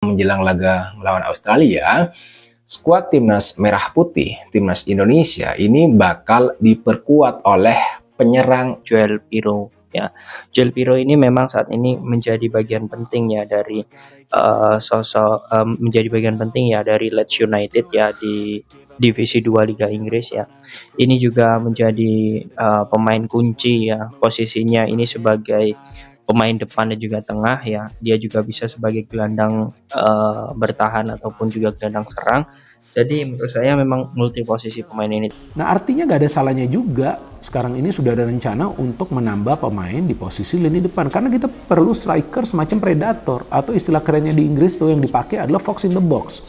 Menjelang laga melawan Australia, skuad timnas merah putih, timnas Indonesia ini bakal diperkuat oleh penyerang Joel Pirou ya. Joel Pirou ini memang saat ini menjadi bagian penting ya dari menjadi bagian penting ya dari Leeds United ya di divisi 2 Liga Inggris ya. Ini juga menjadi pemain kunci ya, posisinya ini sebagai pemain depan dan juga tengah ya. Dia juga bisa sebagai gelandang bertahan ataupun juga gelandang serang. Jadi menurut saya memang multi posisi pemain ini. Nah artinya nggak ada salahnya juga sekarang ini sudah ada rencana untuk menambah pemain di posisi lini depan. Karena kita perlu striker semacam predator, atau istilah kerennya di Inggris tuh yang dipakai adalah fox in the box.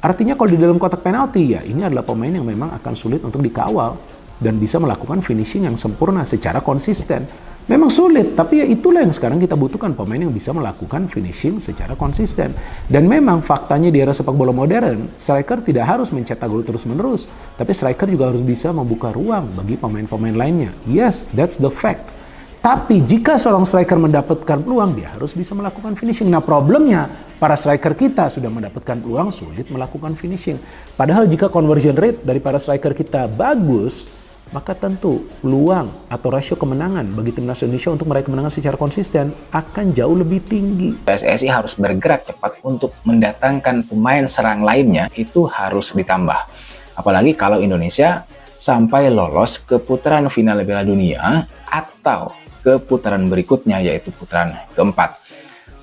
Artinya kalau di dalam kotak penalti ya ini adalah pemain yang memang akan sulit untuk dikawal dan bisa melakukan finishing yang sempurna secara konsisten. Memang sulit, tapi ya itulah yang sekarang kita butuhkan, pemain yang bisa melakukan finishing secara konsisten. Dan memang faktanya di era sepak bola modern, striker tidak harus mencetak gol terus-menerus, tapi striker juga harus bisa membuka ruang bagi pemain-pemain lainnya. Yes, that's the fact. Tapi jika seorang striker mendapatkan peluang, dia harus bisa melakukan finishing. Nah problemnya, para striker kita sudah mendapatkan peluang, sulit melakukan finishing. Padahal jika conversion rate dari para striker kita bagus, maka tentu peluang atau rasio kemenangan bagi timnas Indonesia untuk meraih kemenangan secara konsisten akan jauh lebih tinggi. PSSI harus bergerak cepat untuk mendatangkan pemain serang lainnya, itu harus ditambah. Apalagi kalau Indonesia sampai lolos ke putaran final Piala Dunia atau ke putaran berikutnya, yaitu putaran keempat.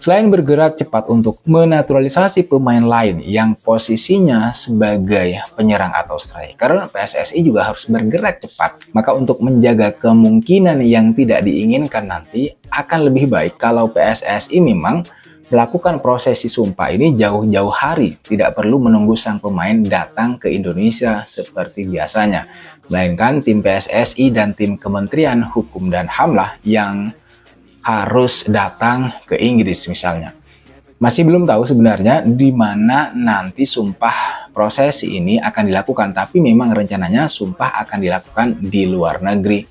Selain bergerak cepat untuk menaturalisasi pemain lain yang posisinya sebagai penyerang atau striker, PSSI juga harus bergerak cepat. Maka untuk menjaga kemungkinan yang tidak diinginkan nanti, akan lebih baik kalau PSSI memang melakukan prosesi sumpah ini jauh-jauh hari, tidak perlu menunggu sang pemain datang ke Indonesia seperti biasanya. Melainkan tim PSSI dan tim Kementerian Hukum dan HAM lah yang harus datang ke Inggris misalnya. Masih belum tahu sebenarnya di mana nanti sumpah prosesi ini akan dilakukan, tapi memang rencananya sumpah akan dilakukan di luar negeri.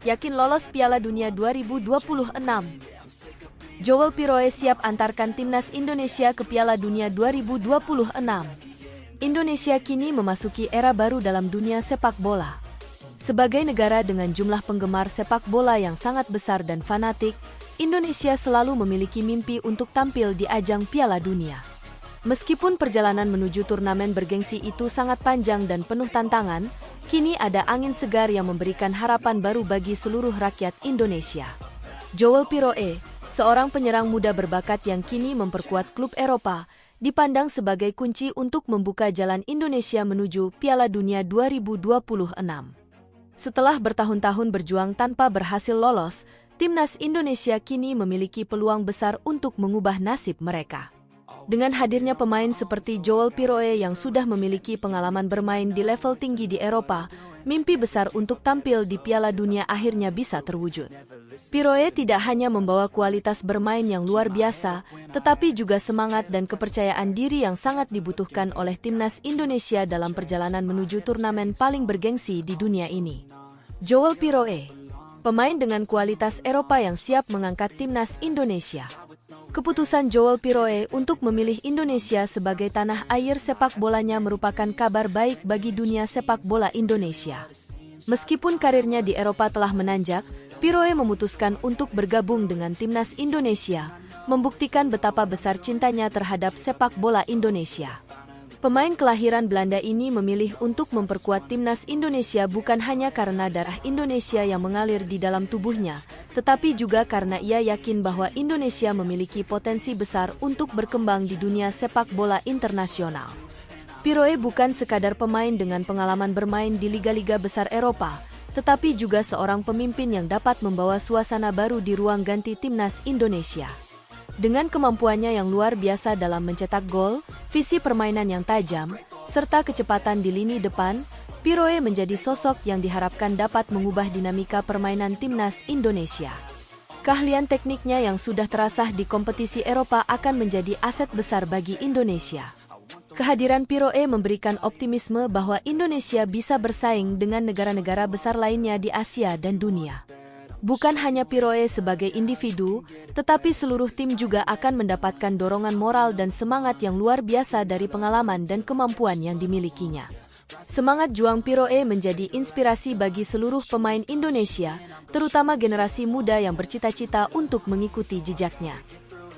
Yakin lolos Piala Dunia 2026. Joel Pirou siap antarkan timnas Indonesia ke Piala Dunia 2026. Indonesia kini memasuki era baru dalam dunia sepak bola. Sebagai negara dengan jumlah penggemar sepak bola yang sangat besar dan fanatik, Indonesia selalu memiliki mimpi untuk tampil di ajang Piala Dunia. Meskipun perjalanan menuju turnamen bergengsi itu sangat panjang dan penuh tantangan, kini ada angin segar yang memberikan harapan baru bagi seluruh rakyat Indonesia. Joel Pirou, seorang penyerang muda berbakat yang kini memperkuat klub Eropa, dipandang sebagai kunci untuk membuka jalan Indonesia menuju Piala Dunia 2026. Setelah bertahun-tahun berjuang tanpa berhasil lolos, timnas Indonesia kini memiliki peluang besar untuk mengubah nasib mereka. Dengan hadirnya pemain seperti Joel Pirou yang sudah memiliki pengalaman bermain di level tinggi di Eropa, mimpi besar untuk tampil di Piala Dunia akhirnya bisa terwujud. Pirou tidak hanya membawa kualitas bermain yang luar biasa, tetapi juga semangat dan kepercayaan diri yang sangat dibutuhkan oleh timnas Indonesia dalam perjalanan menuju turnamen paling bergengsi di dunia ini. Joel Pirou, pemain dengan kualitas Eropa yang siap mengangkat timnas Indonesia. Keputusan Joel Pirou untuk memilih Indonesia sebagai tanah air sepak bolanya merupakan kabar baik bagi dunia sepak bola Indonesia. Meskipun karirnya di Eropa telah menanjak, Pirou memutuskan untuk bergabung dengan timnas Indonesia, membuktikan betapa besar cintanya terhadap sepak bola Indonesia. Pemain kelahiran Belanda ini memilih untuk memperkuat timnas Indonesia bukan hanya karena darah Indonesia yang mengalir di dalam tubuhnya, tetapi juga karena ia yakin bahwa Indonesia memiliki potensi besar untuk berkembang di dunia sepak bola internasional. Pirou bukan sekadar pemain dengan pengalaman bermain di liga-liga besar Eropa, tetapi juga seorang pemimpin yang dapat membawa suasana baru di ruang ganti timnas Indonesia. Dengan kemampuannya yang luar biasa dalam mencetak gol, visi permainan yang tajam, serta kecepatan di lini depan, Pirou menjadi sosok yang diharapkan dapat mengubah dinamika permainan timnas Indonesia. Keahlian tekniknya yang sudah terasah di kompetisi Eropa akan menjadi aset besar bagi Indonesia. Kehadiran Pirou memberikan optimisme bahwa Indonesia bisa bersaing dengan negara-negara besar lainnya di Asia dan dunia. Bukan hanya Piroe sebagai individu, tetapi seluruh tim juga akan mendapatkan dorongan moral dan semangat yang luar biasa dari pengalaman dan kemampuan yang dimilikinya. Semangat juang Piroe menjadi inspirasi bagi seluruh pemain Indonesia, terutama generasi muda yang bercita-cita untuk mengikuti jejaknya.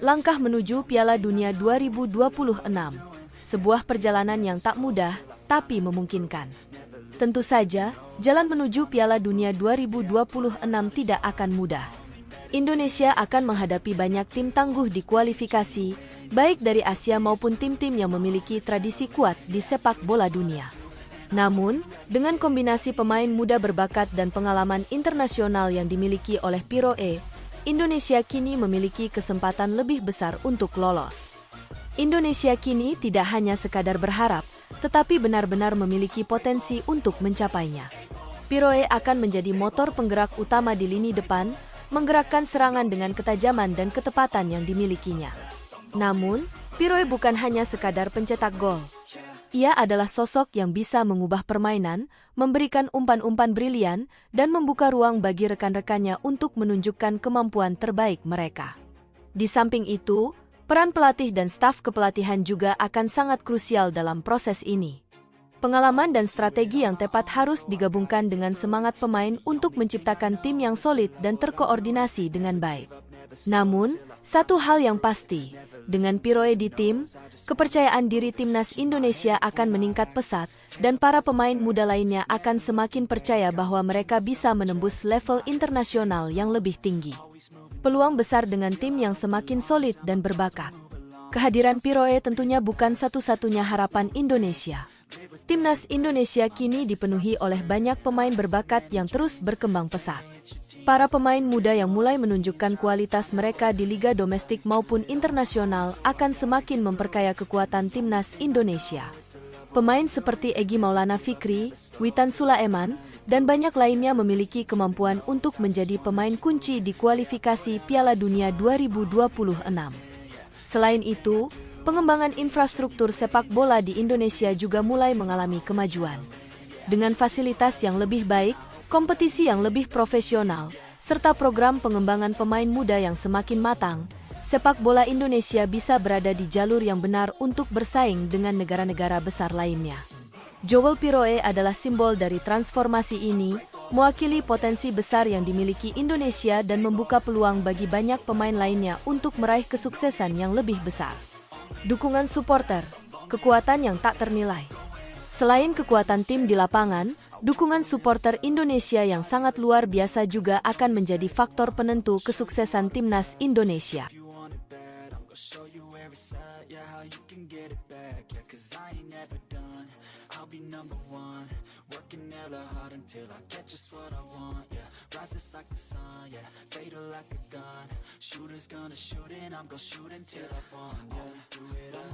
Langkah menuju Piala Dunia 2026, sebuah perjalanan yang tak mudah, tapi memungkinkan. Tentu saja, jalan menuju Piala Dunia 2026 tidak akan mudah. Indonesia akan menghadapi banyak tim tangguh di kualifikasi, baik dari Asia maupun tim-tim yang memiliki tradisi kuat di sepak bola dunia. Namun, dengan kombinasi pemain muda berbakat dan pengalaman internasional yang dimiliki oleh Piroe, Indonesia kini memiliki kesempatan lebih besar untuk lolos. Indonesia kini tidak hanya sekadar berharap, tetapi benar-benar memiliki potensi untuk mencapainya. Piroe akan menjadi motor penggerak utama di lini depan, menggerakkan serangan dengan ketajaman dan ketepatan yang dimilikinya. Namun, Piroe bukan hanya sekadar pencetak gol. Ia adalah sosok yang bisa mengubah permainan, memberikan umpan-umpan brilian, dan membuka ruang bagi rekan-rekannya untuk menunjukkan kemampuan terbaik mereka. Di samping itu, peran pelatih dan staf kepelatihan juga akan sangat krusial dalam proses ini. Pengalaman dan strategi yang tepat harus digabungkan dengan semangat pemain untuk menciptakan tim yang solid dan terkoordinasi dengan baik. Namun, satu hal yang pasti, dengan Piroe di tim, kepercayaan diri timnas Indonesia akan meningkat pesat dan para pemain muda lainnya akan semakin percaya bahwa mereka bisa menembus level internasional yang lebih tinggi. Peluang besar dengan tim yang semakin solid dan berbakat. Kehadiran Piroe tentunya bukan satu-satunya harapan Indonesia. Timnas Indonesia kini dipenuhi oleh banyak pemain berbakat yang terus berkembang pesat. Para pemain muda yang mulai menunjukkan kualitas mereka di liga domestik maupun internasional akan semakin memperkaya kekuatan timnas Indonesia. Pemain seperti Egy Maulana Fikri, Witan Sulaiman, dan banyak lainnya memiliki kemampuan untuk menjadi pemain kunci di kualifikasi Piala Dunia 2026. Selain itu, pengembangan infrastruktur sepak bola di Indonesia juga mulai mengalami kemajuan. Dengan fasilitas yang lebih baik, kompetisi yang lebih profesional, serta program pengembangan pemain muda yang semakin matang, sepak bola Indonesia bisa berada di jalur yang benar untuk bersaing dengan negara-negara besar lainnya. Joel Piroe adalah simbol dari transformasi ini, mewakili potensi besar yang dimiliki Indonesia dan membuka peluang bagi banyak pemain lainnya untuk meraih kesuksesan yang lebih besar. Dukungan supporter, kekuatan yang tak ternilai. Selain kekuatan tim di lapangan, dukungan supporter Indonesia yang sangat luar biasa juga akan menjadi faktor penentu kesuksesan timnas Indonesia.